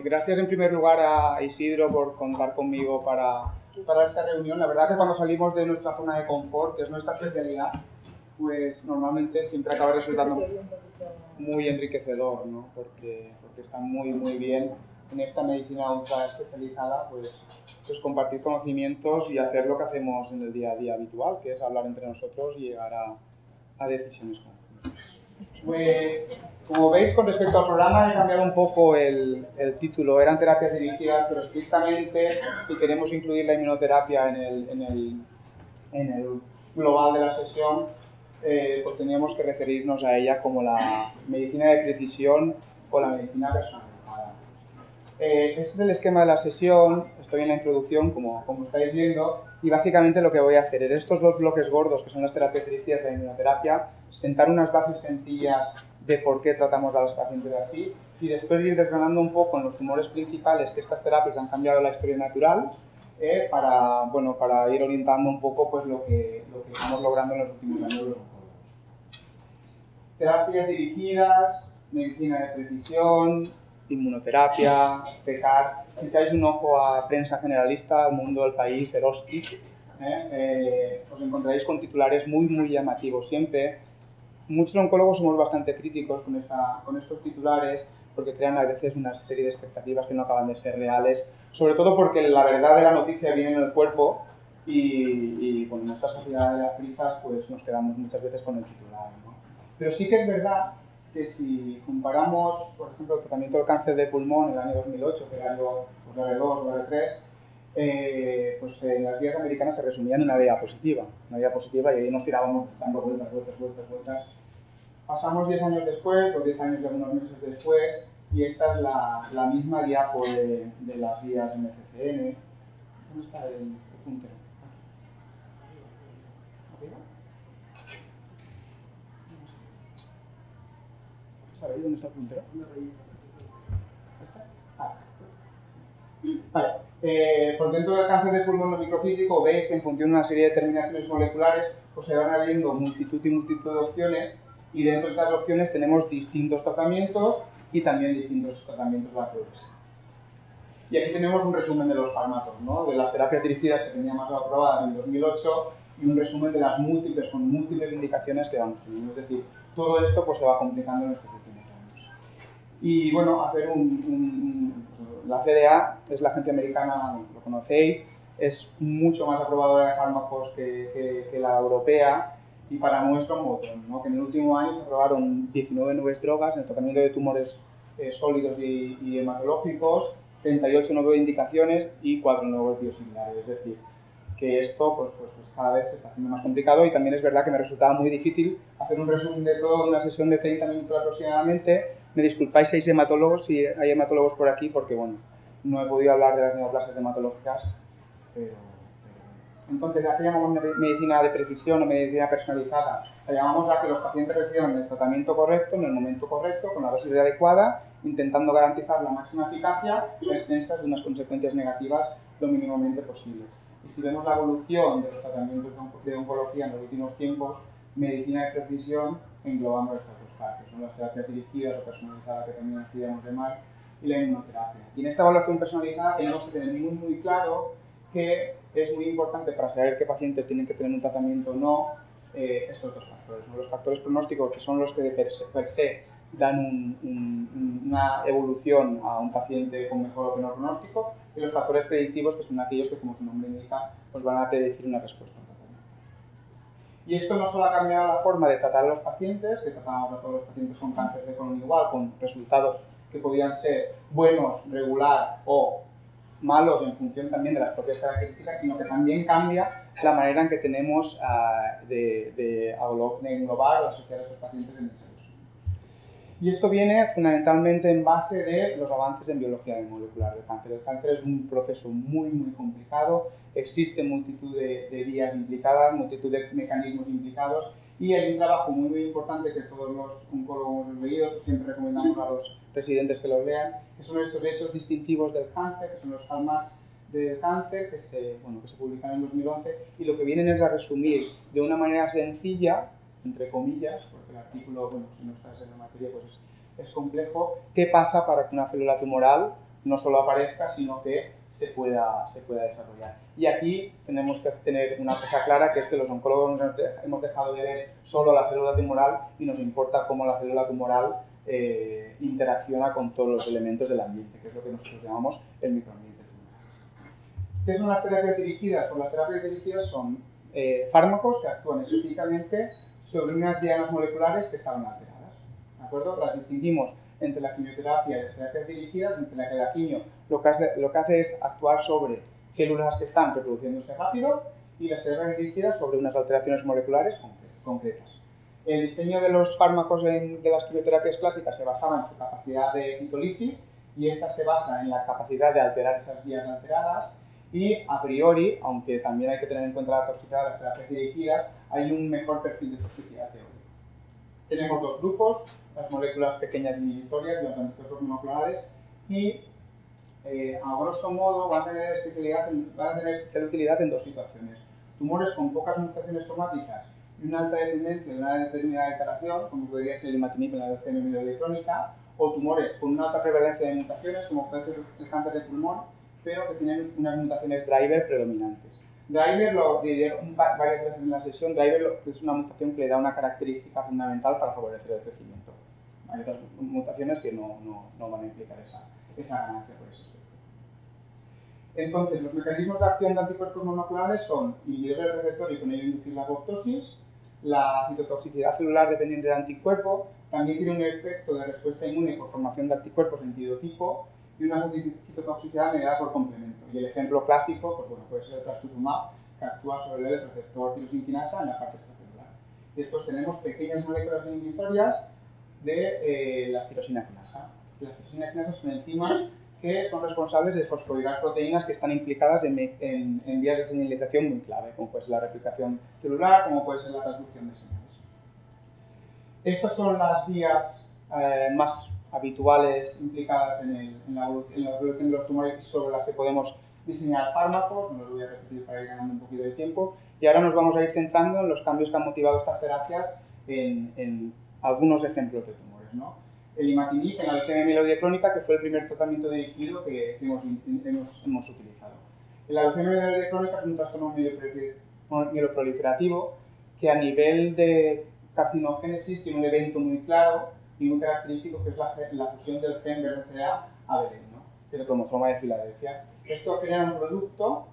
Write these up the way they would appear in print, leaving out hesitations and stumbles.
Gracias en primer lugar a Isidro por contar conmigo para esta reunión. La verdad que cuando salimos de nuestra zona de confort, que es nuestra especialidad, pues normalmente siempre acaba resultando muy enriquecedor, ¿no? Porque está muy bien en esta medicina ultra especializada, pues compartir conocimientos y hacer lo que hacemos en el día a día habitual, que es hablar entre nosotros y llegar a decisiones conjuntas. Pues, como veis, con respecto al programa he cambiado un poco el título. Eran terapias dirigidas, pero estrictamente, si queremos incluir la inmunoterapia en el global de la sesión, pues teníamos que referirnos a ella como la medicina de precisión o la medicina personalizada. Este es el esquema de la sesión. Estoy en la introducción, como estáis viendo, y básicamente lo que voy a hacer es estos dos bloques gordos, que son las terapias dirigidas de la inmunoterapia, sentar unas bases sencillas de por qué tratamos a los pacientes así, y después ir desgranando un poco en los tumores principales que estas terapias han cambiado la historia natural, para ir orientando un poco pues, lo que estamos logrando en los últimos años los oncólogos. Terapias dirigidas, medicina de precisión, inmunoterapia, PECAR. Si echáis un ojo a prensa generalista, El Mundo, El País, Eroski, os encontraréis con titulares muy llamativos. Siempre, muchos oncólogos somos bastante críticos con estos titulares porque crean a veces una serie de expectativas que no acaban de ser reales, sobre todo porque la verdad de la noticia viene en el cuerpo y bueno, en esta sociedad de las prisas pues nos quedamos muchas veces con el titular, ¿no? Pero sí que es verdad que si comparamos, por ejemplo, el tratamiento del cáncer de pulmón en el año 2008, que era el R2 o R3, pues en las guías americanas se resumía en una diapositiva y ahí nos tirábamos dando vueltas. Pasamos 10 años después, o 10 años y algunos meses después, y esta es la misma diapo de las guías MCCN. ¿Dónde está el puntero? ¿Arriba? ¿Sabéis dónde está el puntero? Vale. Por dentro del cáncer de pulmón microcítico veis que en función de una serie de determinaciones moleculares pues se van abriendo multitud de opciones, y dentro de estas opciones tenemos distintos tratamientos y también distintos tratamientos de la progresión. Y aquí tenemos un resumen de los fármacos, ¿no? De las terapias dirigidas que teníamos aprobadas en 2008 y un resumen de las con múltiples indicaciones que vamos teniendo. Es decir, todo esto pues, se va complicando en estos últimos años. Y bueno, hacer la FDA es la agencia americana, lo conocéis, es mucho más aprobadora de fármacos que la europea, y para nuestro motor, ¿no? Que en el último año se aprobaron 19 nuevas drogas en el tratamiento de tumores sólidos y hematológicos, 38 nuevas indicaciones y 4 nuevos biosimilares. Es decir, que esto pues cada vez se está haciendo más complicado, y también es verdad que me resultaba muy difícil hacer un resumen de todo en una sesión de 30 minutos aproximadamente. Me disculpáis si hay hematólogos por aquí, porque bueno, no he podido hablar de las neoplasias hematológicas, pero... Entonces, ¿a qué llamamos medicina de precisión o medicina personalizada? La llamamos a que los pacientes reciban el tratamiento correcto, en el momento correcto, con la dosis adecuada, intentando garantizar la máxima eficacia a expensas de unas consecuencias negativas lo mínimamente posibles. Y si vemos la evolución de los tratamientos de oncología en los últimos tiempos, medicina de precisión englobando estas dos partes, son las terapias dirigidas o personalizadas, que también hacíamos de mal, y la inmunoterapia. Y en esta evaluación personalizada tenemos que tener muy claro que es muy importante para saber qué pacientes tienen que tener un tratamiento o no, estos dos factores, ¿no? Los factores pronósticos, que son los que per se dan una evolución a un paciente con mejor o peor pronóstico, y los factores predictivos, que son aquellos que, como su nombre indica, pues van a predecir una respuesta al tratamiento. Y esto no solo ha cambiado la forma de tratar a los pacientes, que tratábamos a todos los pacientes con cáncer de colon igual, con resultados que podían ser buenos, regular o malos en función también de las propias características, sino que también cambia la manera en que tenemos de englobar o asociar a esos pacientes en ensayos. Y esto viene fundamentalmente en base de los avances en biología molecular del cáncer. El cáncer es un proceso muy complicado, existen multitud de vías implicadas, multitud de mecanismos implicados, y hay un trabajo muy importante que todos los oncólogos hemos leído, siempre recomendamos a los residentes que los lean, que son estos hechos distintivos del cáncer, que son los hallmarks del cáncer, que se publican en 2011, y lo que vienen es a resumir de una manera sencilla, entre comillas, porque el artículo, si no estás en la materia, pues es complejo. ¿Qué pasa para que una célula tumoral no solo aparezca, sino que se pueda desarrollar? Y aquí tenemos que tener una cosa clara, que es que los oncólogos hemos dejado de ver solo la célula tumoral y nos importa cómo la célula tumoral interacciona con todos los elementos del ambiente, que es lo que nosotros llamamos el microambiente tumoral. ¿Qué son las terapias dirigidas? Pues las terapias dirigidas son fármacos que actúan específicamente sobre unas dianas moleculares que estaban alteradas. ¿De acuerdo? Las distinguimos entre la quimioterapia y las terapias dirigidas, entre la que la quimio lo que hace es actuar sobre células que están reproduciéndose rápido y las terapias dirigidas sobre unas alteraciones moleculares concretas. El diseño de los fármacos de las quimioterapias clásicas se basaba en su capacidad de fitolisis y esta se basa en la capacidad de alterar esas vías alteradas y a priori, aunque también hay que tener en cuenta la toxicidad de las terapias dirigidas, hay un mejor perfil de toxicidad teórico. Tenemos dos grupos, las moléculas pequeñas inhibitorias y los anticuerpos monoclonales y a grosso modo van a tener especial utilidad en dos situaciones. Tumores con pocas mutaciones somáticas y una alta dependencia de una determinada alteración, como podría ser el imatinib en la leucemia mieloide-crónica, o tumores con una alta prevalencia de mutaciones, como puede ser el cáncer de pulmón, pero que tienen unas mutaciones driver predominantes. Driver, lo diré varias veces en la sesión, driver es una mutación que le da una característica fundamental para favorecer el crecimiento. Hay otras mutaciones que no van a implicar esa ganancia por ese aspecto. Entonces, los mecanismos de acción de anticuerpos monoclonales son inhibir el receptor y con ello inducir la apoptosis, la citotoxicidad celular dependiente del anticuerpo, también tiene un efecto de respuesta inmune por formación de anticuerpos en tipo y una citotoxicidad mediada por complemento. Y el ejemplo clásico pues bueno, puede ser el trastuzumab, que actúa sobre el receptor tirosinquinasa en la parte extracelular. Y después tenemos pequeñas moléculas inhibitorias de la tirosina quinasa. Las tirosina quinasas son enzimas que son responsables de fosforilar proteínas que están implicadas en vías de señalización muy clave, como puede ser la replicación celular, como puede ser la transducción de señales. Estas son las vías más habituales implicadas en la evolución de los tumores sobre las que podemos diseñar fármacos, no los voy a repetir para ir ganando un poquito de tiempo, y ahora nos vamos a ir centrando en los cambios que han motivado estas terapias en algunos ejemplos de tumores, ¿no? El imatinib en la leucemia mieloide crónica, que fue el primer tratamiento dirigido que hemos utilizado. La leucemia mieloide crónica es un trastorno mieloproliferativo que a nivel de carcinogénesis tiene un evento muy claro y muy característico, que es la fusión del gen BRCA-ABL, ¿no? Que es el cromosoma de Filadelfia. Esto genera un producto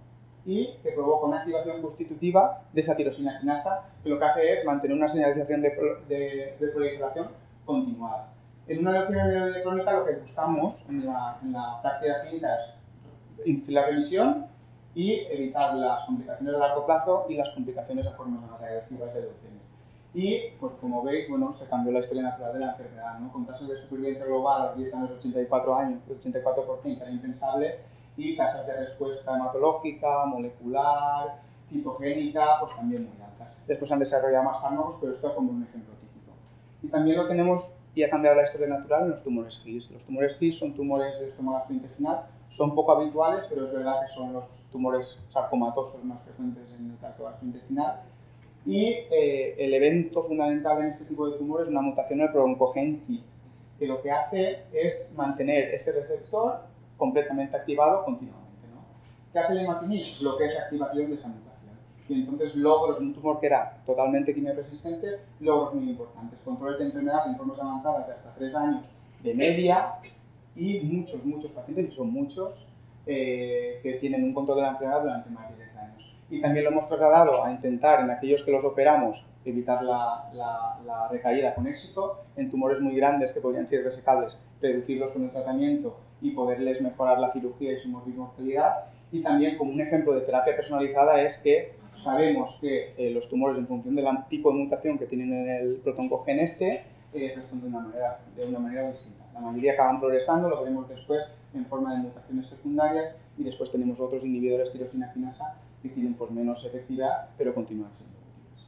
y que provoca una activación constitutiva de esa tirosina quinasa, que lo que hace es mantener una señalización de proliferación continuada. En una leucemia mieloide crónica lo que buscamos en la práctica clínica es inducir la remisión y evitar las complicaciones a largo plazo y las complicaciones a formas más agresivas de leucemia. Y, pues como veis, bueno, se cambió la historia natural de la enfermedad, ¿no? Con tasas de supervivencia global a los 10 años de 84 años, el 84%, que era impensable, y tasas de respuesta hematológica, molecular, citogénica, pues también muy altas. Después han desarrollado más fármacos, pero esto es como un ejemplo típico. Y también lo tenemos, y ha cambiado la historia natural, en los tumores His. Los tumores His son tumores del estómago gastrointestinal, son poco habituales, pero es verdad que son los tumores sarcomatosos más frecuentes en el tracto gastrointestinal. Y el evento fundamental en este tipo de tumores es una mutación en el broncogen KIT, que lo que hace es mantener ese receptor completamente activado continuamente, ¿no? ¿Qué hace el imatinib? Bloquea esa activación de esa mutación. Y entonces logros en un tumor que era totalmente quimioresistente, logros muy importantes. Controles de enfermedad en formas avanzadas de hasta 3 años de media y muchos pacientes, y son muchos, que tienen un control de la enfermedad durante más de 10 años. Y también lo hemos trasladado a intentar, en aquellos que los operamos, evitar la recaída con éxito, en tumores muy grandes que podrían ser resecables, reducirlos con el tratamiento y poderles mejorar la cirugía y su mortalidad. Y también, como un ejemplo de terapia personalizada, es que sabemos que los tumores, en función del tipo de mutación que tienen en el protoncogen responden de una manera distinta. La mayoría acaban progresando, lo veremos después en forma de mutaciones secundarias, y después tenemos otros inhibidores tirosina quinasa que tienen pues menos efectividad, pero continúan siendo útiles.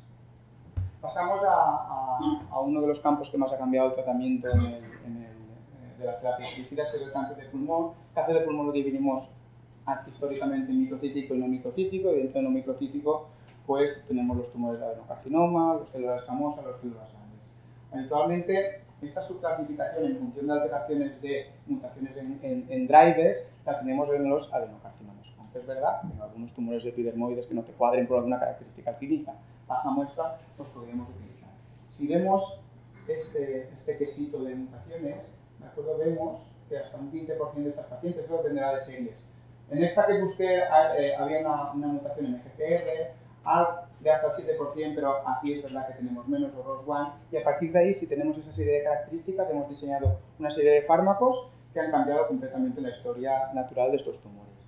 Pasamos a uno de los campos que más ha cambiado el tratamiento de las terapias asistidas, que es el cáncer de pulmón. El cáncer de pulmón lo dividimos históricamente en microcítico y no microcítico, y dentro de no microcítico pues tenemos los tumores de adenocarcinoma, las células escamosas, las células grandes. Habitualmente Esta subclasificación en función de alteraciones de mutaciones en drivers la tenemos en los adenocarcinomas. Aunque es verdad que en algunos tumores epidermoides que no te cuadren por alguna característica clínica, baja muestra, los podríamos utilizar. Si vemos este quesito de mutaciones, ¿de acuerdo? Vemos que hasta un 15% de estas pacientes, eso dependerá de series. En esta que busqué había una mutación en FGR, de hasta el 7%, pero aquí es verdad que tenemos menos, o ROS1, y a partir de ahí, si tenemos esa serie de características, hemos diseñado una serie de fármacos que han cambiado completamente la historia natural de estos tumores.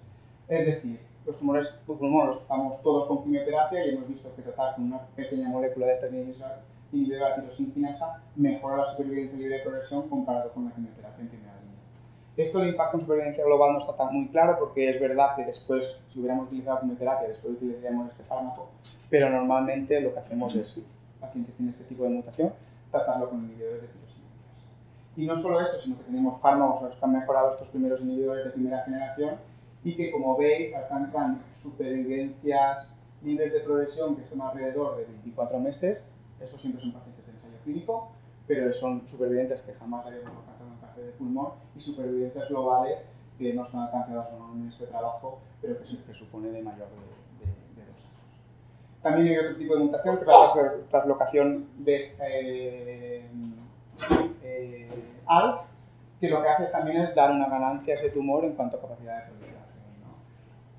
Es decir, los tumores de pulmón los tratamos todos con quimioterapia y hemos visto que tratar con una pequeña molécula de esta inhibidora de la tirosinquinasa mejora la supervivencia libre de progresión comparado con la quimioterapia en primera línea. Esto, el impacto en supervivencia global no está tan muy claro porque es verdad que después, si hubiéramos utilizado quimioterapia, después utilizaríamos este fármaco, pero normalmente lo que hacemos es, si el paciente tiene este tipo de mutación, tratarlo con inhibidores de tirosinquinasa. Y no solo eso, sino que tenemos fármacos que han mejorado estos primeros inhibidores de primera generación y que, como veis, alcanzan supervivencias libres de progresión que son alrededor de 24 meses. Estos siempre son pacientes de ensayo clínico, pero son supervivientes que jamás habíamos alcanzado un cáncer de pulmón y supervivencias globales que no están alcanzadas en este trabajo, pero que se presupone de mayor de 2 años. También hay otro tipo de mutación, que es la translocación de ALK, que lo que hace también es dar una ganancia a ese tumor en cuanto a capacidad de proliferación, ¿no?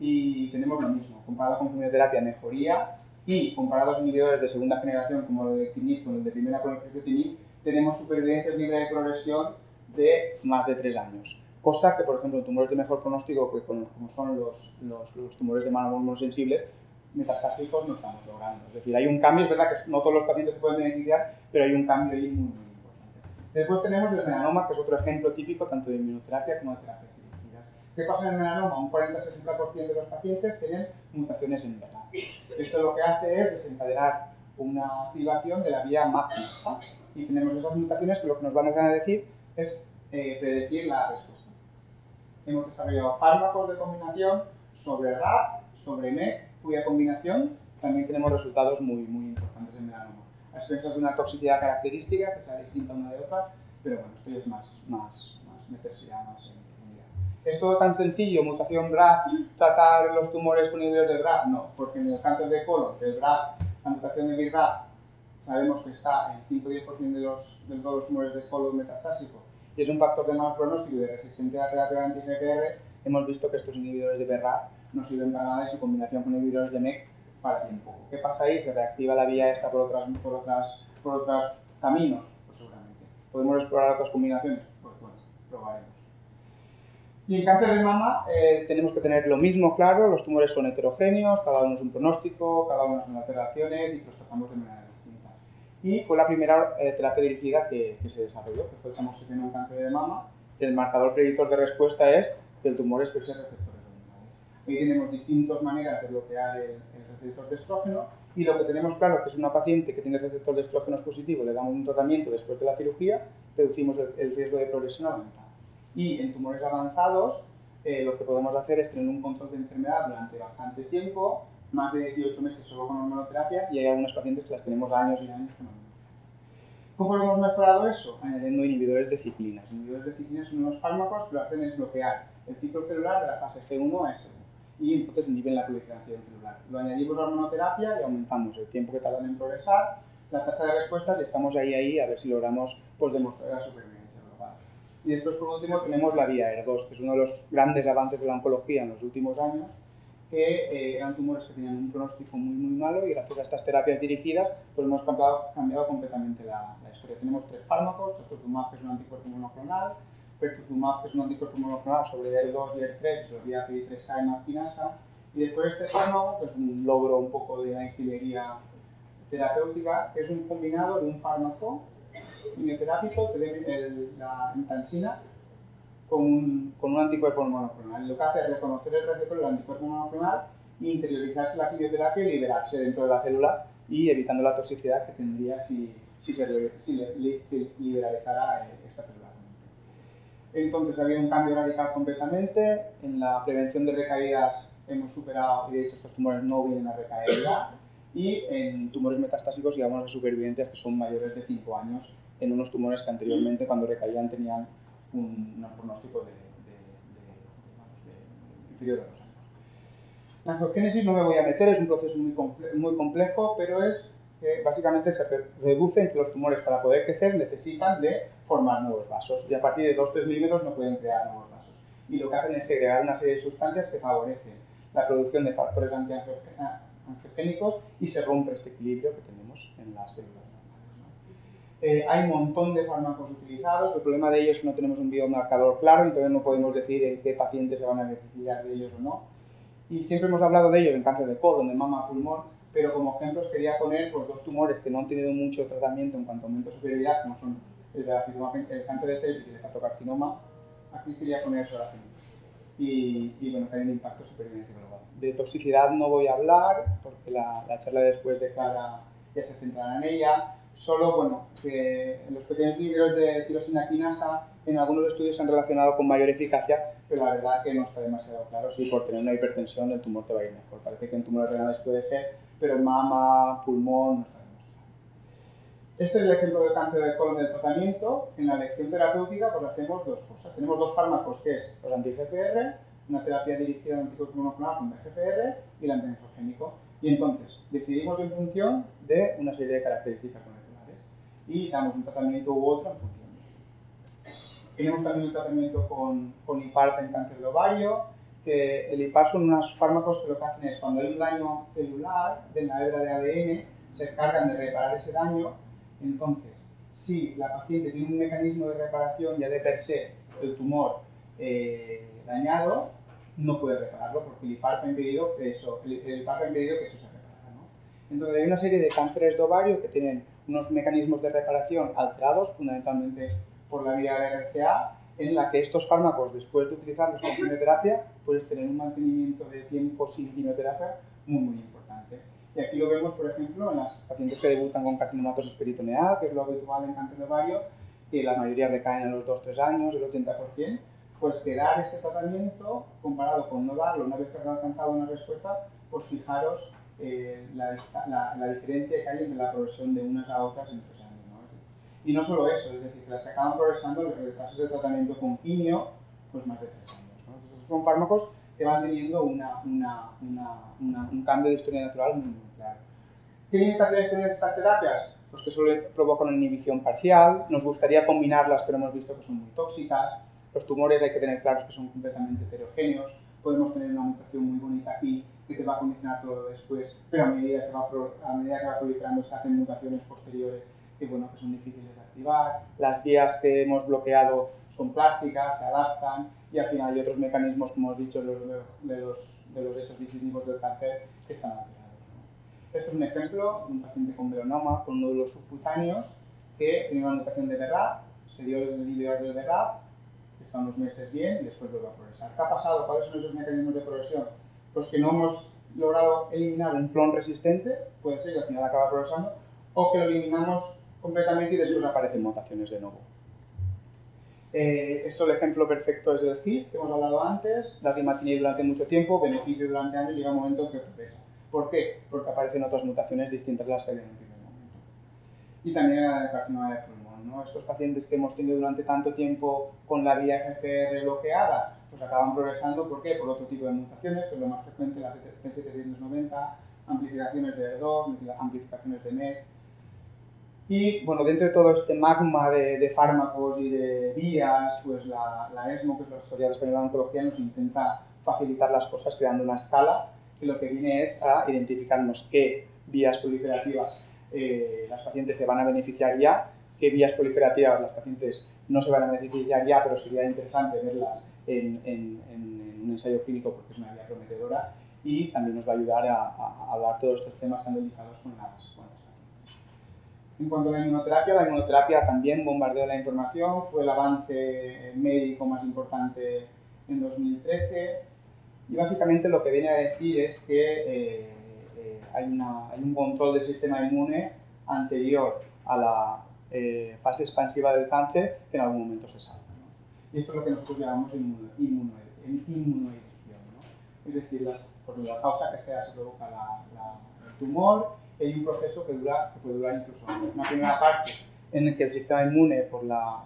Y tenemos lo mismo, comparado con quimioterapia, mejoría, y comparado a los inhibidores de segunda generación, como el de Tinib con el de primera con el de Tinib, tenemos supervivencia libre de progresión de más de 3 años. Cosa que, por ejemplo, en tumores de mejor pronóstico, como son los tumores de mama sensibles, metastásicos no estamos logrando. Es decir, hay un cambio, es verdad que no todos los pacientes se pueden beneficiar, pero hay un cambio ahí muy importante. Después tenemos el melanoma, que es otro ejemplo típico tanto de inmunoterapia como de terapias dirigidas. ¿Qué pasa en el melanoma? Un 40-60% de los pacientes tienen mutaciones en BRAF. Esto lo que hace es desencadenar una activación de la vía MAP-kinasa y tenemos esas mutaciones que lo que nos van a decir es predecir la respuesta. Hemos desarrollado fármacos de combinación sobre RAF, sobre MEK, cuya combinación también tenemos resultados muy importantes en melanoma. A expensas de una toxicidad característica que sea distinta una de otra, pero bueno, esto ya es más meterse ya más en profundidad. ¿Es todo tan sencillo, mutación BRAF, tratar los tumores con inhibidores de BRAF? No, porque en el cáncer de colon, el BRAF, la mutación de BRAF, sabemos que está en 5-10% de todos los tumores de colon metastásicos y es un factor de mal pronóstico y de resistencia a la terapia anti-GPR. Hemos visto que estos inhibidores de BRAF no sirven para nada y su combinación con inhibidores de MEK para bien poco. ¿Qué pasa ahí? ¿Se reactiva la vía esta por otros caminos? Pues seguramente. ¿Podemos explorar otras combinaciones? Pues bueno, probaremos. Y en cáncer de mama tenemos que tener lo mismo claro, los tumores son heterogéneos, cada uno es un pronóstico, cada uno son alteraciones y los tratamos de manera distinta. Y fue la primera terapia dirigida que se desarrolló, que fue el tamoxifeno en cáncer de mama. El marcador predictor de respuesta es que el tumor exprese receptores hormonales. Hoy tenemos distintas maneras de bloquear el receptor de estrógeno y lo que tenemos claro es que es una paciente que tiene receptor de estrógenos positivo, le damos un tratamiento después de la cirugía, reducimos el riesgo de progresión avanzada. Y en tumores avanzados lo que podemos hacer es tener un control de enfermedad durante bastante tiempo, más de 18 meses solo con hormonoterapia, y hay algunos pacientes que las tenemos años y años con hormonoterapia. ¿Cómo lo hemos mejorado eso? Añadiendo inhibidores de ciclinas. Los inhibidores de ciclinas son unos fármacos que lo hacen es bloquear el ciclo celular de la fase G1 a S1 y entonces inhiben la proliferación celular. Lo añadimos a hormonoterapia y aumentamos el tiempo que tardan en progresar, la tasa de respuesta y estamos ahí a ver si logramos demostrar la supervivencia global. Y después, por último, tenemos la vía ER2, que es uno de los grandes avances de la oncología en los últimos años, que eran tumores que tenían un pronóstico muy malo y gracias a estas terapias dirigidas pues hemos cambiado completamente la historia. Tenemos 3 fármacos, trastuzumab, que es un anticuerpo monoclonal, pertuzumab, que es un anticuerpo monoclonal sobre ER2 y ER3, sobre vía PI3K y MAP-kinasa, y después este fármaco, que es un logro un poco de la ingeniería terapéutica, que es un combinado de un fármaco quimioterápico, la entansina, con un anticuerpo monoclonal. Lo que hace es reconocer el receptor del anticuerpo monoclonal e interiorizarse la quimioterapia y liberarse dentro de la célula y evitando la toxicidad que tendría si liberalizara esta célula. Entonces había un cambio radical completamente. En la prevención de recaídas hemos superado, y de hecho estos tumores no vienen a recaer ya, y en tumores metastásicos llegamos a supervivencias que son mayores de 5 años en unos tumores que anteriormente, cuando recaían, tenían un pronóstico inferior a 2 años. La angiogénesis no me voy a meter, es un proceso muy complejo, pero es que básicamente se reduce en que los tumores, para poder crecer, necesitan de formar nuevos vasos, y a partir de 2-3 milímetros no pueden crear nuevos vasos. Y lo que hacen es segregar una serie de sustancias que favorecen la producción de factores antiangiogénicos y se rompe este equilibrio que tenemos en las células normales, ¿no? Hay un montón de fármacos utilizados, el problema de ellos es que no tenemos un biomarcador claro, entonces no podemos decir en qué pacientes se van a beneficiar de ellos o no. Y siempre hemos hablado de ellos en cáncer de colon, de mama, pulmón, pero como ejemplos quería poner pues, 2 tumores que no han tenido mucho tratamiento en cuanto a aumento de superioridad, como son el cáncer de cervix y el hepatocarcinoma. Aquí quería poner sorafenib. Y bueno, que hay un impacto de supervivencia global. De toxicidad no voy a hablar, porque la charla después de Clara ya se centrará en ella. Solo, bueno, que en los pequeños libros de tirosina quinasa en algunos estudios se han relacionado con mayor eficacia, pero la verdad que no está demasiado claro si por tener una hipertensión el tumor te va a ir mejor. Parece que en tumores renales puede ser, pero en mama, pulmón, no está demostrado. Este es el ejemplo del cáncer de colon del tratamiento. En la elección terapéutica pues hacemos 2 cosas. Tenemos 2 fármacos, que es los anti-GFR, una terapia dirigida al anticuerpo monoclonal con GFR y el antiangiogénico. Y entonces decidimos en función de una serie de características moleculares y damos un tratamiento u otro en función. Tenemos también el tratamiento con IPAR en cáncer de ovario, que el IPAR son unos fármacos que lo que hacen es, cuando hay un daño celular de la hebra de ADN, se encargan de reparar ese daño. Entonces, si la paciente tiene un mecanismo de reparación ya de per se el tumor dañado, no puede repararlo porque el IPAR ha impedido que eso se reparara, ¿no? Entonces hay una serie de cánceres de ovario que tienen unos mecanismos de reparación alterados, fundamentalmente por la vía de RCA, en la que estos fármacos, después de utilizarlos con quimioterapia, puedes tener un mantenimiento de tiempo sin quimioterapia muy importante. Y aquí lo vemos, por ejemplo, en las pacientes que debutan con carcinomatosis peritoneal, que es lo habitual en cáncer de ovario, que la mayoría recaen a los 2-3 años, el 80%, pues que dar este tratamiento, comparado con no darlo una vez que han alcanzado una respuesta, pues fijaros la diferencia que hay entre la progresión de unas a otras en 3 años, ¿no? Y no solo eso, es decir, que las que acaban progresando, los retrasos de tratamiento con quimio, pues más de 3 años, ¿no? Entonces, son fármacos que van teniendo un cambio de historia natural muy claro. ¿Qué limitaciones tienen estas terapias? Pues que solo provocan una inhibición parcial, nos gustaría combinarlas, pero hemos visto que son muy tóxicas. Los tumores hay que tener claros que son completamente heterogéneos, podemos tener una mutación muy bonita aquí que te va a condicionar todo después, pero a medida que va proliferando se hacen mutaciones posteriores que, bueno, que son difíciles de activar. Las vías que hemos bloqueado son plásticas, se adaptan y al final hay otros mecanismos, como hemos dicho, de los hechos distintivos del cáncer que están alterados, ¿no? Esto es un ejemplo de un paciente con melanoma con nódulos subcutáneos que tenía una mutación de BRAF, se dio el inhibidor del BRAF, está unos meses bien y después vuelve a progresar. ¿Qué ha pasado? ¿Cuáles son esos mecanismos de progresión? Pues que no hemos logrado eliminar un clon resistente, puede ser que al final acaba progresando, o que lo eliminamos completamente y después aparecen mutaciones de nuevo. Esto, el ejemplo perfecto es el GIST, que hemos hablado antes, la imatinib durante mucho tiempo, beneficio durante años, llega un momento en que progresa. ¿Por qué? Porque aparecen otras mutaciones distintas a las que habían en el primer momento. Y también el carcinoma de pulmón, ¿no? Estos pacientes que hemos tenido durante tanto tiempo con la vía GFR bloqueada, pues acaban progresando. ¿Por qué? Por otro tipo de mutaciones, que es lo más frecuente, las T790, amplificaciones de ER2, amplificaciones de MET. Y bueno, dentro de todo este magma de fármacos y de vías, pues la ESMO, que es la Sociedad Española de Oncología, nos intenta facilitar las cosas creando una escala que lo que viene es a identificarnos qué vías proliferativas las pacientes se van a beneficiar ya, qué vías proliferativas las pacientes no se van a beneficiar ya, pero sería interesante verlas en un ensayo clínico porque es una vía prometedora, y también nos va a ayudar a hablar todos estos temas tan delicados con las En cuanto a la inmunoterapia también bombardeó la información, fue el avance médico más importante en 2013 y básicamente lo que viene a decir es que hay un control del sistema inmune anterior a la fase expansiva del cáncer que en algún momento se salta, ¿no? Y esto es lo que nosotros llamamos inmunoedición, ¿no? Es decir, por la causa que sea se provoca el tumor. Hay un proceso que puede durar incluso años. Una primera parte en el que el sistema inmune, por la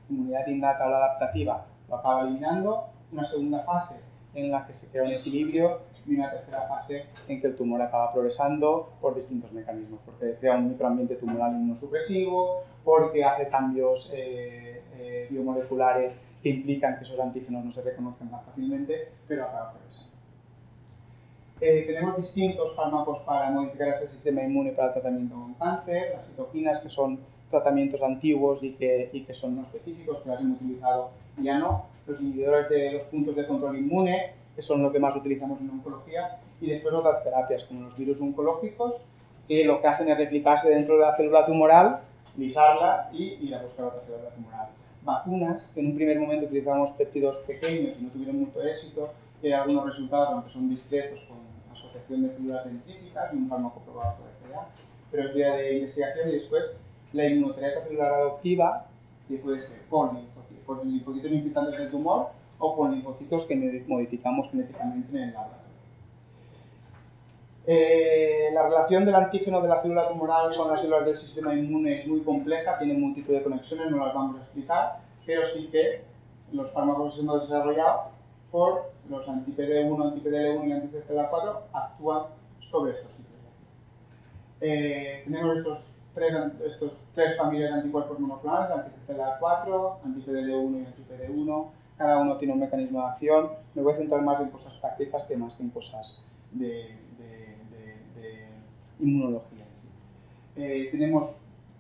inmunidad innata o la adaptativa, lo acaba eliminando, una segunda fase en la que se crea un equilibrio y una tercera fase en que el tumor acaba progresando por distintos mecanismos, porque crea un microambiente tumoral inmunosupresivo, porque hace cambios biomoleculares que implican que esos antígenos no se reconozcan tan fácilmente, pero acaba progresando. Tenemos distintos fármacos para modificar ese sistema inmune para el tratamiento con cáncer, las citoquinas, que son tratamientos antiguos y que son no específicos, que las hemos utilizado y ya no, los inhibidores de los puntos de control inmune, que son lo que más utilizamos en oncología, y después otras terapias como los virus oncológicos, que lo que hacen es replicarse dentro de la célula tumoral, lisarla y ir a buscar otra célula tumoral. Vacunas, que en un primer momento utilizamos péptidos pequeños y no tuvieron mucho éxito, y hay algunos resultados, aunque son discretos, con asociación de células dendríticas y un fármaco probado por FDA, pero es vía de investigación. Y después la inmunoterapia celular adoptiva, que puede ser con linfocitos infantiles del tumor o con linfocitos que modificamos genéticamente en el laboratorio. La relación del antígeno de la célula tumoral con las células del sistema inmune es muy compleja, tiene multitud de conexiones, no las vamos a explicar, pero sí que los fármacos que hemos desarrollado por los anti-PD1, anti-PDL1 y anti-CTLA4 actúan sobre estos sitios. Tenemos estos tres familias de anticuerpos monoclonales, anti-CTLA4, anti-PDL1 y anti-PD1. Cada uno tiene un mecanismo de acción. Me voy a centrar más en cosas prácticas que más que en cosas de inmunología. Tenemos,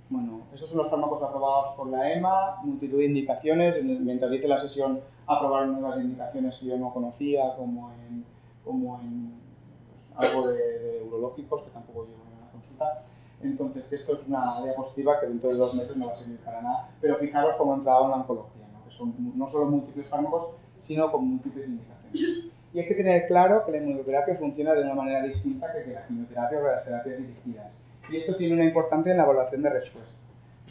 bueno, esos son los fármacos aprobados por la EMA, multitud de indicaciones. Mientras hice la sesión aprobaron nuevas indicaciones que yo no conocía, como en pues, algo de urológicos, que tampoco llevo en una consulta. Entonces, que esto es una diapositiva que dentro de 2 meses no va a servir para nada, pero fijaros cómo ha entrado en la oncología, ¿no? Que son no solo múltiples fármacos, sino con múltiples indicaciones. Y hay que tener claro que la inmunoterapia funciona de una manera distinta que la quimioterapia o las terapias dirigidas. Y esto tiene una importancia en la evaluación de respuesta.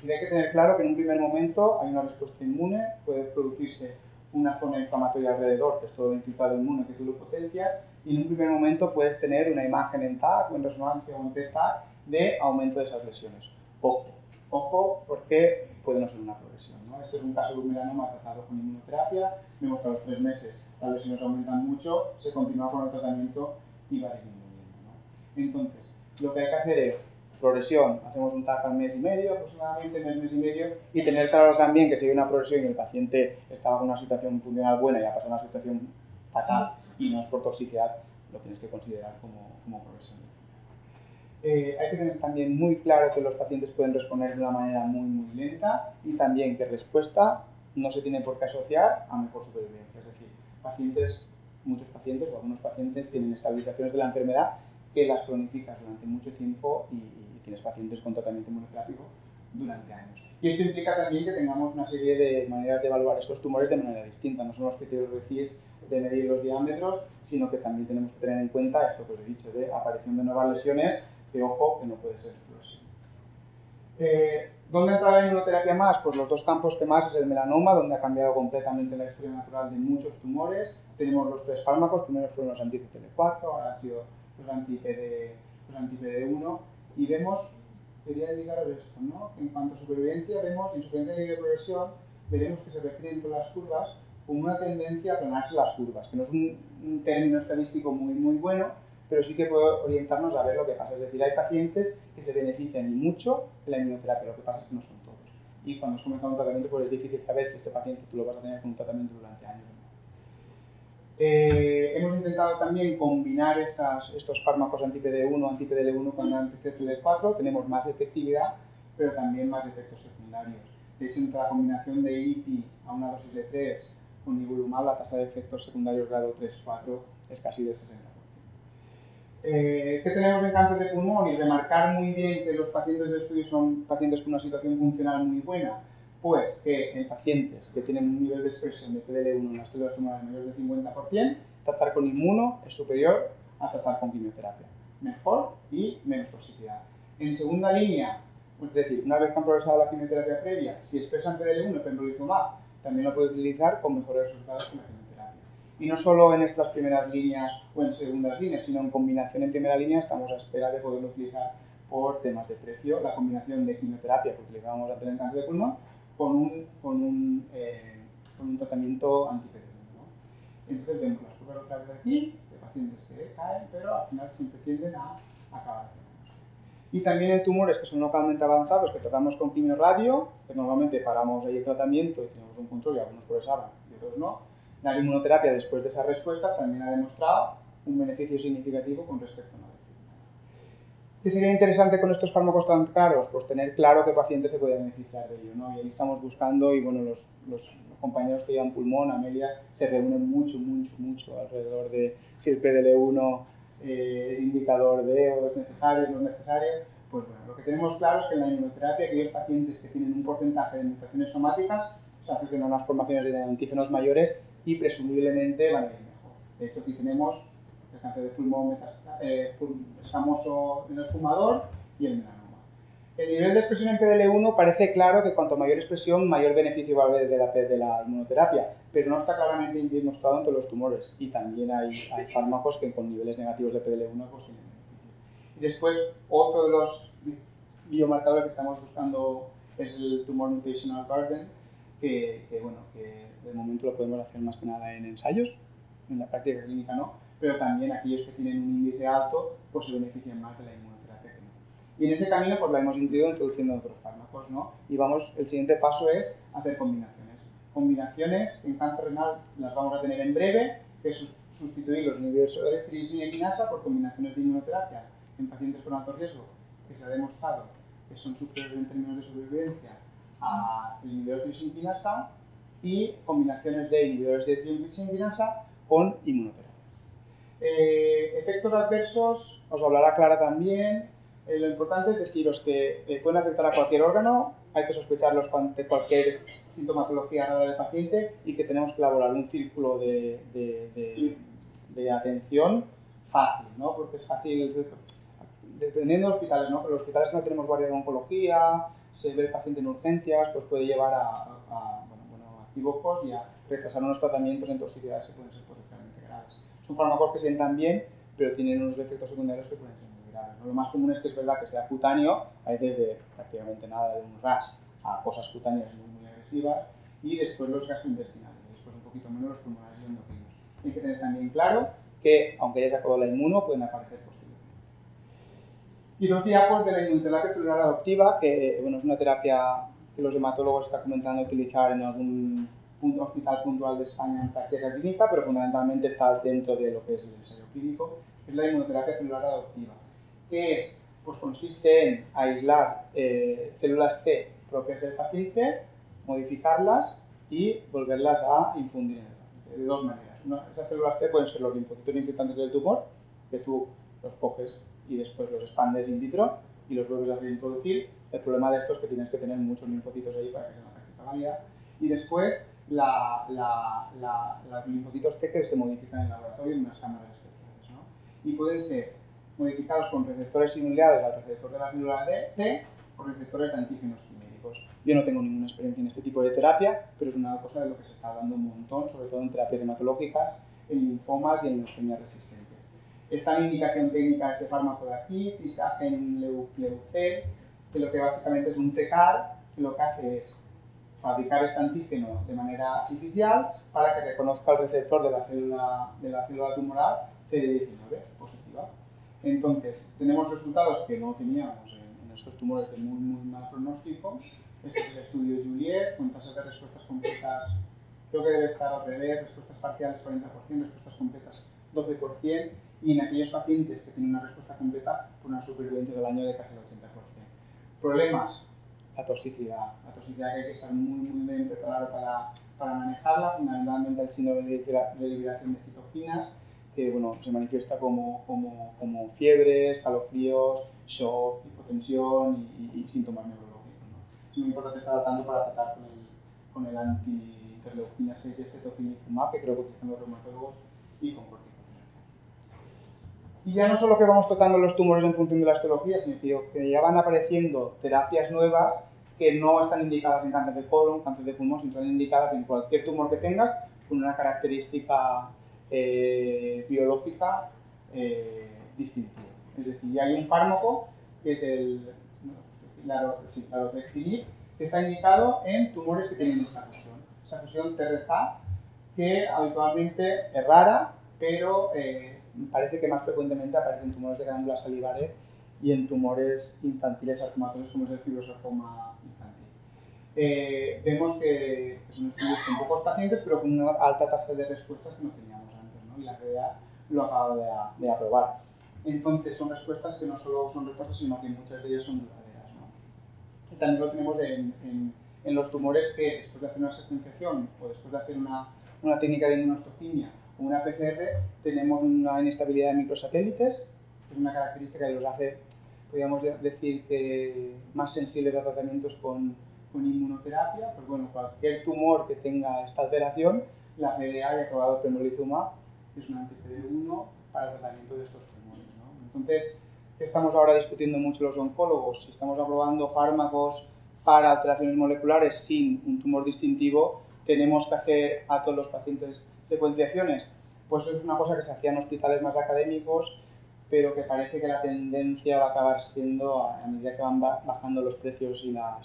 Y hay que tener claro que en un primer momento hay una respuesta inmune, puede producirse una zona inflamatoria alrededor, que es todo el infiltrado inmune que tú lo potencias, y en un primer momento puedes tener una imagen en TAC o en resonancia o en PET-TAC de aumento de esas lesiones. Ojo, porque puede no ser una progresión, ¿no? Este es un caso de un melanoma tratado con inmunoterapia, vemos que a los 3 meses las lesiones aumentan mucho, se continúa con el tratamiento y va disminuyendo, ¿no? Entonces, lo que hay que hacer es progresión, hacemos un TAC al mes y medio, aproximadamente, mes y medio, y tener claro también que si hay una progresión y el paciente estaba con una situación funcional buena y ha pasado a una situación fatal y no es por toxicidad, lo tienes que considerar como progresión. Hay que tener también muy claro que los pacientes pueden responder de una manera muy lenta y también que respuesta no se tiene por qué asociar a mejor supervivencia. Es decir, muchos pacientes o algunos pacientes tienen estabilizaciones de la enfermedad que las cronificas durante mucho tiempo y tienes pacientes con tratamiento inmunoterápico durante años. Y esto implica también que tengamos una serie de maneras de evaluar estos tumores de manera distinta. No son los criterios RECIST de medir los diámetros, sino que también tenemos que tener en cuenta esto que os he dicho de aparición de nuevas lesiones, que ojo, que no puede ser explosión. ¿Dónde entra la inmunoterapia más? Pues los 2 campos que más es el melanoma, donde ha cambiado completamente la historia natural de muchos tumores. Tenemos los 3 fármacos, primero fueron los anti-CTLA4, ahora han sido los anti-PD1, y vemos, quería indicaros esto, ¿no? En cuanto a supervivencia, vemos en supervivencia de progresión, veremos que se refieren todas las curvas con una tendencia a aplanarse las curvas, que no es un término estadístico muy bueno, pero sí que puede orientarnos a ver lo que pasa. Es decir, hay pacientes que se benefician y mucho de la inmunoterapia, lo que pasa es que no son todos. Y cuando has comenzado un tratamiento, pues es difícil saber si este paciente tú lo vas a tener con un tratamiento durante años. Hemos intentado también combinar estos fármacos anti-PD1, anti-PDL1 con anti-CTLA4. Tenemos más efectividad, pero también más efectos secundarios. De hecho, entre la combinación de IPI a una dosis de 3 con nivolumab, la tasa de efectos secundarios grado 3-4 es casi del 60%. ¿Qué tenemos en cáncer de pulmón? Y remarcar muy bien que los pacientes de estudio son pacientes con una situación funcional muy buena. Pues que en pacientes que tienen un nivel de expresión de PDL1 en las células tumorales mayor del 50%, tratar con inmuno es superior a tratar con quimioterapia. Mejor y menos toxicidad. En segunda línea, es decir, una vez que han progresado la quimioterapia previa, si expresan PDL1 pembrolizumab, también lo puede utilizar con mejores resultados que la quimioterapia. Y no solo en estas primeras líneas o en segundas líneas, sino en combinación en primera línea estamos a espera de poderlo utilizar por temas de precio, la combinación de quimioterapia que utilizábamos antes en el cáncer de pulmón con un tratamiento anti-PD1, ¿no? Entonces vemos las curvas otra vez aquí, de pacientes que caen, pero al final siempre tienden a acabar. Y también en tumores que son localmente avanzados, que tratamos con quimio-radio, que normalmente paramos ahí el tratamiento y tenemos un control y algunos progresaban y otros no. La inmunoterapia, después de esa respuesta, también ha demostrado un beneficio significativo con respecto a la vacuna. ¿Qué sería interesante con estos fármacos tan caros? Pues tener claro qué paciente se puede beneficiar de ello, ¿no? Y ahí estamos buscando, y bueno, los compañeros que llevan pulmón, Amelia, se reúnen mucho alrededor de si el PDL1 es indicador de o es necesario o no es necesario. Pues bueno, lo que tenemos claro es que en la inmunoterapia aquellos pacientes que tienen un porcentaje de mutaciones somáticas se asocian a unas formaciones de antígenos mayores y presumiblemente van a ir mejor. De hecho, aquí tenemos el cáncer de pulmón escamoso en el fumador y el melanoma. El nivel de expresión en PDL1 parece claro que cuanto mayor expresión, mayor beneficio va a haber de la inmunoterapia, pero no está claramente demostrado en todos los tumores, y también hay fármacos que con niveles negativos de PDL1 pues tienen beneficio. Y después, otro de los biomarcadores que estamos buscando es el Tumor Mutational Burden, que de momento lo podemos hacer más que nada en ensayos, en la práctica clínica no, pero también aquellos que tienen un índice alto pues se benefician más de la inmunoterapia que no. Y en ese camino pues la hemos ido introduciendo otros fármacos, ¿no? Y el siguiente paso es hacer combinaciones. Combinaciones en cáncer renal las vamos a tener en breve, que es sustituir los inhibidores de tirosina y quinasa por combinaciones de inmunoterapia en pacientes con alto riesgo, que se ha demostrado que son superiores en términos de sobrevivencia a inhibidores de tirosina y quinasa, y combinaciones de inhibidores de tirosina y quinasa con inmunoterapia. Efectos adversos, os hablará Clara también. Lo importante es deciros que pueden afectar a cualquier órgano, hay que sospecharlos ante cualquier sintomatología rara del paciente y que tenemos que elaborar un círculo de atención fácil, ¿no? Porque es fácil, dependiendo de hospitales, ¿no? Pero los hospitales que no tenemos guardia de oncología, se ve el paciente en urgencias, pues puede llevar a equívocos y a retrasar unos tratamientos en toxicidades que pueden ser potencialmente graves. Son fármacos que sientan bien, pero tienen unos efectos secundarios que pueden ser muy graves, ¿no? Lo más común es que es verdad que sea cutáneo, a veces de prácticamente nada, de un rash a cosas cutáneas muy agresivas, y después los gastrointestinales, y después un poquito menos los pulmonares y endocrinos. Hay que tener también claro que, aunque ya se acabó la inmuno, pueden aparecer posteriormente. Y dos diapos de la inmunoterapia celular adoptiva, que bueno, es una terapia que los hematólogos están comenzando a utilizar en algún hospital puntual de España en práctica clínica, pero fundamentalmente está dentro de lo que es el ensayo clínico, que es la inmunoterapia celular adoptiva. ¿Qué es? Pues consiste en aislar células T propias del paciente, modificarlas y volverlas a infundir en el paciente, de dos maneras. Esas células T pueden ser los linfocitos infiltrantes del tumor, que tú los coges y después los expandes in vitro y los vuelves a reintroducir. El problema de esto es que tienes que tener muchos linfocitos ahí para que sea una táctica válida. Y después los linfocitos T que se modifican en el laboratorio en unas cámaras especiales, ¿no? Y pueden ser modificados con receptores similares al receptor de la célula T o receptores de antígenos quiméricos. Yo no tengo ninguna experiencia en este tipo de terapia, pero es una cosa de lo que se está hablando un montón, sobre todo en terapias hematológicas, en linfomas y en leucemias resistentes. Está en indicación técnica este fármaco de aquí, Tisagen Leucel, que lo que básicamente es un TCAR, que lo que hace es fabricar este antígeno de manera artificial para que reconozca el receptor de la célula tumoral CD19 positiva. Entonces, tenemos resultados que no teníamos en estos tumores de muy mal pronóstico. Este es el estudio Juliet, con tasas de respuestas completas, creo que debe estar al revés, respuestas parciales 40%, respuestas completas 12%, y en aquellos pacientes que tienen una respuesta completa, pues unas supervivencias al año de casi el 80%. Problemas, la toxicidad que hay que estar muy bien preparado para manejarla, fundamentalmente el síndrome de liberación de citoquinas, que bueno, se manifiesta como fiebre, escalofríos, shock, hipotensión y síntomas neurológicos, ¿no? Es muy importante estar tratando para tratar con el anti-interleuquina 6 y este tocilizumab, que creo que utilizan los reumatólogos, y con corticoides. Y ya no solo que vamos tratando los tumores en función de la histología, sino que ya van apareciendo terapias nuevas que no están indicadas en cáncer de colon, cáncer de pulmón, sino están indicadas en cualquier tumor que tengas con una característica biológica distintiva. Es decir, ya hay un fármaco que es el larotrectinib, que está indicado en tumores que tienen esta fusión TRK, que habitualmente es rara, pero parece que más frecuentemente aparece en tumores de glándulas salivares y en tumores infantiles sarcomatosos como es el fibrosarcoma infantil. Vemos que son estudios con pocos pacientes, pero con una alta tasa de respuestas que no teníamos antes, ¿no? Y la FDA lo acaba de aprobar. Entonces, son respuestas que no solo son respuestas, sino que muchas de ellas son duraderas, ¿no? Y también lo tenemos en los tumores que después de hacer una secuenciación o después de hacer una técnica de inmunohistoquimia o una PCR, tenemos una inestabilidad de microsatélites, que es una característica que los hace, podríamos decir, que más sensibles a tratamientos con inmunoterapia. Pues bueno, cualquier tumor que tenga esta alteración, la FDA ya ha aprobado pembrolizumab, que es un anti-PD-1 para el tratamiento de estos tumores, ¿no? Entonces, ¿qué estamos ahora discutiendo mucho los oncólogos? Si estamos aprobando fármacos para alteraciones moleculares sin un tumor distintivo, ¿tenemos que hacer a todos los pacientes secuenciaciones? Pues es una cosa que se hacía en hospitales más académicos, pero que parece que la tendencia va a acabar siendo, a medida que van bajando los precios y va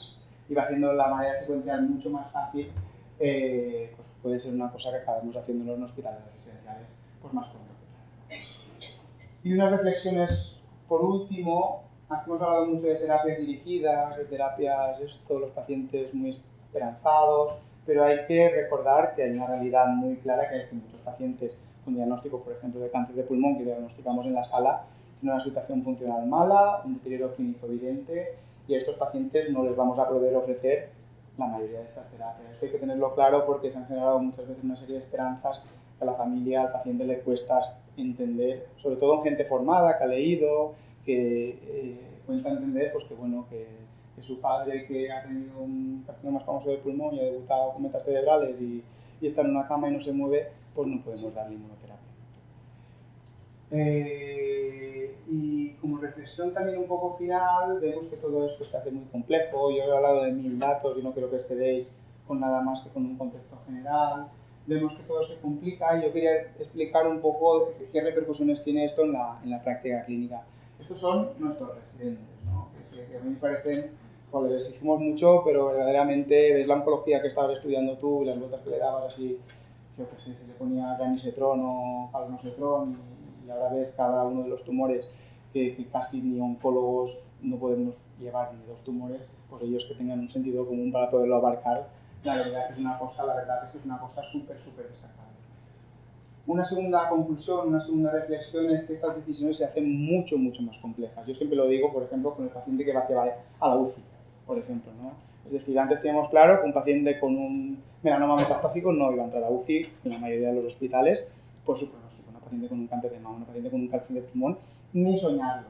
siendo la manera de secuenciar mucho más fácil, pues puede ser una cosa que acabemos haciendo en los hospitales residenciales pues más pronto. Y unas reflexiones por último. Aquí hemos hablado mucho de terapias dirigidas, de terapias, los pacientes muy esperanzados, pero hay que recordar que hay una realidad muy clara, que hay muchos pacientes con diagnóstico, por ejemplo, de cáncer de pulmón que diagnosticamos en la sala, tienen una situación funcional mala, un deterioro clínico evidente, y a estos pacientes no les vamos a poder ofrecer la mayoría de estas terapias. Esto hay que tenerlo claro porque se han generado muchas veces una serie de esperanzas que a la familia, al paciente le cuesta entender, sobre todo en gente formada, que ha leído, que cuenta entender pues, que, bueno, que su padre, que ha tenido un carcinoma más famoso del pulmón y ha debutado con metas cerebrales y está en una cama y no se mueve, pues no podemos darle inmunoterapia. Y como reflexión también un poco final, vemos que todo esto se hace muy complejo. Yo he hablado de 1000 datos y no creo que os quedéis con nada más que con un concepto general. Vemos que todo se complica y yo quería explicar un poco qué repercusiones tiene esto en la práctica clínica. Estos son nuestros residentes, ¿no? Que a mí me parecen, les exigimos mucho, pero verdaderamente ves la oncología que estabas estudiando tú y las vueltas que le dabas así, yo qué sé, se le ponía granisetrón o palnosetrón y ahora ves cada uno de los tumores que casi ni oncólogos no podemos llevar ni dos tumores, pues ellos que tengan un sentido común para poderlo abarcar, la verdad que es una cosa súper destacable. Una segunda conclusión, una segunda reflexión es que estas decisiones se hacen mucho más complejas. Yo siempre lo digo, por ejemplo, con el paciente que va a la UCI, por ejemplo, ¿no? Es decir, antes teníamos claro que un paciente con un melanoma metastásico no iba a entrar a UCI en la mayoría de los hospitales por su pronóstico. Un paciente con un cáncer de mama, un paciente con un cáncer de pulmón, ni soñarlo.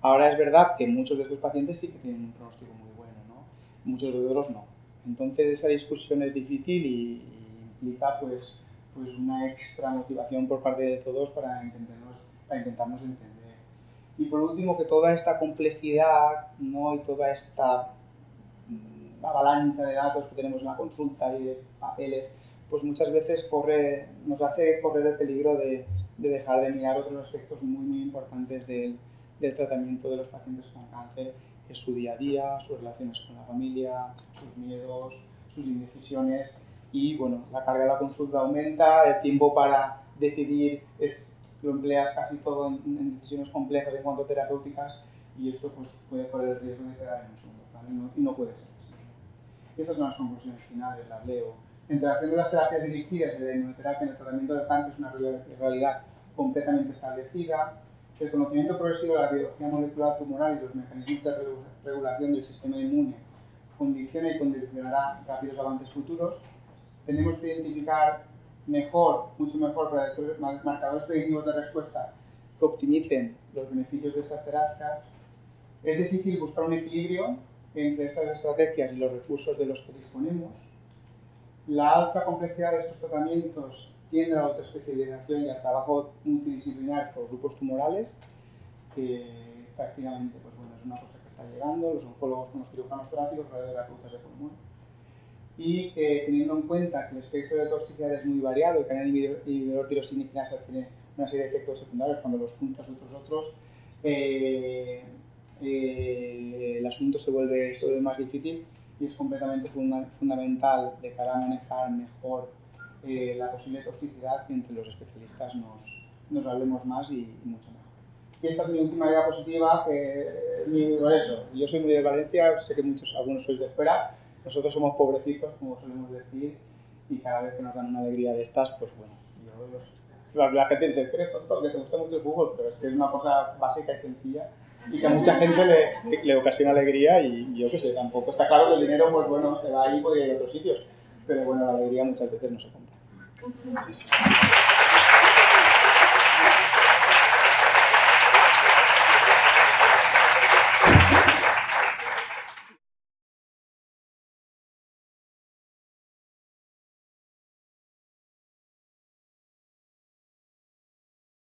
Ahora es verdad que muchos de estos pacientes sí que tienen un pronóstico muy bueno, ¿no? Muchos de otros no. Entonces esa discusión es difícil y implica pues una extra motivación por parte de todos para intentarnos entender. Y por último, que toda esta complejidad, ¿no? Y toda esta avalancha de datos que tenemos en la consulta y de papeles, pues muchas veces nos hace correr el peligro de dejar de mirar otros aspectos muy importantes del tratamiento de los pacientes con cáncer, que es su día a día, sus relaciones con la familia, sus miedos, sus indecisiones. Y bueno, la carga de la consulta aumenta, el tiempo para decidir lo empleas casi todo en decisiones complejas en cuanto a terapéuticas, y esto pues, puede correr el riesgo de quedar en un segundo plano y no puede ser así. Estas son las conclusiones finales, las leo. La interacción de las terapias dirigidas y de la inmunoterapia en el tratamiento del cáncer es una realidad completamente establecida. El conocimiento progresivo de la biología molecular tumoral y los mecanismos de regulación del sistema inmune condiciona y condicionará rápidos avances futuros. Tenemos que identificar mucho mejor, marcadores predictivos de respuesta que optimicen los beneficios de estas terapias. Es difícil buscar un equilibrio entre estas estrategias y los recursos de los que disponemos. La alta complejidad de estos tratamientos tiende a la autoespecialización y al trabajo multidisciplinar por grupos tumorales, que prácticamente pues bueno, es una cosa que está llegando, los oncólogos con los cirujanos torácicos, los radioterapeutas de pulmón. Y teniendo en cuenta que el espectro de toxicidad es muy variado y que el inhibidor tirosina tiene una serie de efectos secundarios cuando los juntas otros, el asunto se vuelve más difícil y es completamente fundamental de cara a manejar mejor la posible toxicidad que entre los especialistas nos hablemos más y mucho mejor. Y esta es mi última diapositiva, por eso, yo soy muy de Valencia, sé que algunos sois de fuera, nosotros somos pobrecitos, como solemos decir, y cada vez que nos dan una alegría de estas, pues bueno, la gente dice, eres tonto, que te gusta mucho el fútbol, pero es que es una cosa básica y sencilla y que a mucha gente le ocasiona alegría y yo qué sé, tampoco está claro que el dinero, pues bueno, se va ahí porque hay otros sitios, pero bueno, la alegría muchas veces no se compra.